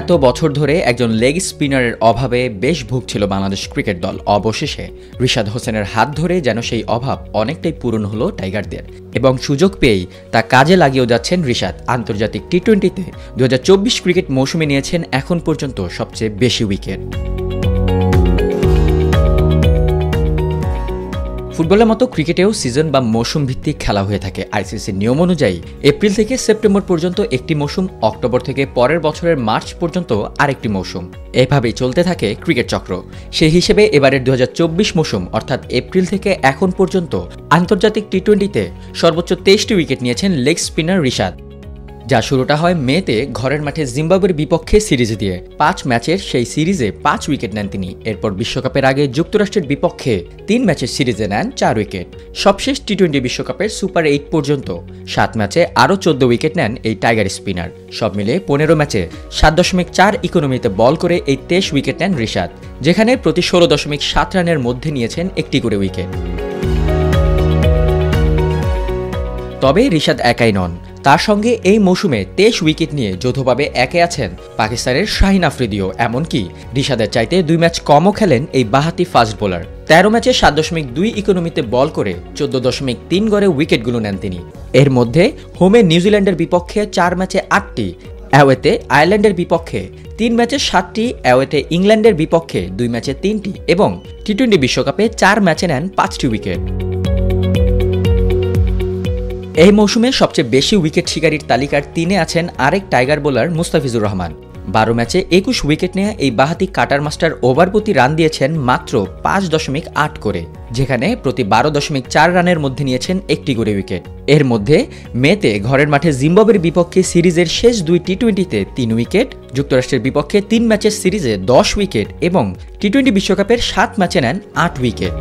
এত বছর ধরে একজন লেগ স্পিনারের অভাবে বেশ ভুগছিল বাংলাদেশ ক্রিকেট দল। অবশেষে রিশাদ হোসেনের হাত ধরে যেন সেই অভাব অনেকটাই পূরণ হলো টাইগারদের, এবং সুযোগ পেয়েই তা কাজে লাগিয়েও যাচ্ছেন রিশাদ। আন্তর্জাতিক টি-20তে 2024 ক্রিকেট মৌসুমে নিয়েছেন এখন পর্যন্ত সবচেয়ে বেশি উইকেট। ফুটবলের মতো ক্রিকেটেও সিজন বা মৌসুম ভিত্তিক খেলা হয়ে থাকে। আইসিসির নিয়ম অনুযায়ী এপ্রিল থেকে সেপ্টেম্বর পর্যন্ত একটি মৌসুম, অক্টোবর থেকে পরের বছরের মার্চ পর্যন্ত আরেকটি মৌসুম, এভাবেই চলতে থাকে ক্রিকেট চক্র। সেই হিসেবে এবারের 2024 মৌসুম অর্থাৎ এপ্রিল থেকে এখন পর্যন্ত আন্তর্জাতিক টি-20তে সর্বোচ্চ 23টি উইকেট নিয়েছেন লেগ স্পিনার রিশাদ। যা শুরুটা হয় মেতে ঘরের মাঠে জিম্বাবুয়ের বিপক্ষে সিরিজ দিয়ে। 5 ম্যাচের সেই সিরিজে 5 উইকেট নেন তিনি। এরপর বিশ্বকাপের আগে যুক্তরাষ্ট্রের বিপক্ষে 3 ম্যাচের সিরিজে নেন 4 উইকেট। সবশেষ টি-20 বিশ্বকাপের সুপার 8 পর্যন্ত 7 ম্যাচে আরও 14 উইকেট নেন এই টাইগার স্পিনার। সব মিলে 15 ম্যাচে 7.4 ইকোনমিতে বল করে এই 23 উইকেট নেন রিশাদ, যেখানে প্রতি 16.7 রানের মধ্যে নিয়েছেন একটি করে উইকেট। তবে রিশাদ একাই নন, তার সঙ্গে এই মৌসুমে 23 উইকেট নিয়ে যৌথভাবে একে আছেন পাকিস্তানের শাহিন আফ্রিদিও। এমনকি রিশাদের চাইতে 2 ম্যাচ কমও খেলেন এই বাঁহাতি ফাস্ট বোলার। 13 ম্যাচে 7.2 ইকোনমিতে বল করে 14.3 গড়ে উইকেটগুলো নেন তিনি। এর মধ্যে হোমে নিউজিল্যান্ডের বিপক্ষে 4 ম্যাচে 8টি, অ্যাওয়েতে আয়ারল্যান্ডের বিপক্ষে 3 ম্যাচে 7টি, অ্যাওয়েতে ইংল্যান্ডের বিপক্ষে 2 ম্যাচে 3টি এবং টি-20 বিশ্বকাপে 4 ম্যাচে নেন 5টি উইকেট। এই মৌসুমে সবচেয়ে বেশি উইকেট শিকারীর তালিকার 3-এ আছেন আরেক টাইগার বোলার মুস্তাফিজুর রহমান। 12 ম্যাচে 21 উইকেট নেয়া এই বাঁহাতি কাটার মাস্টার ওভার প্রতি রান দিয়েছেন মাত্র 5.8 করে, যেখানে প্রতি 12.4 রানের মধ্যে নিয়েছেন একটি করে উইকেট। এর মধ্যে মেতে ঘরের মাঠে জিম্বাবুয়ের বিপক্ষে সিরিজের শেষ 2 টি-20তে 3 উইকেট, যুক্তরাষ্ট্রের বিপক্ষে 3 ম্যাচের সিরিজে 10 উইকেট এবং টি-20 বিশ্বকাপের 7 ম্যাচে নেন 8 উইকেট।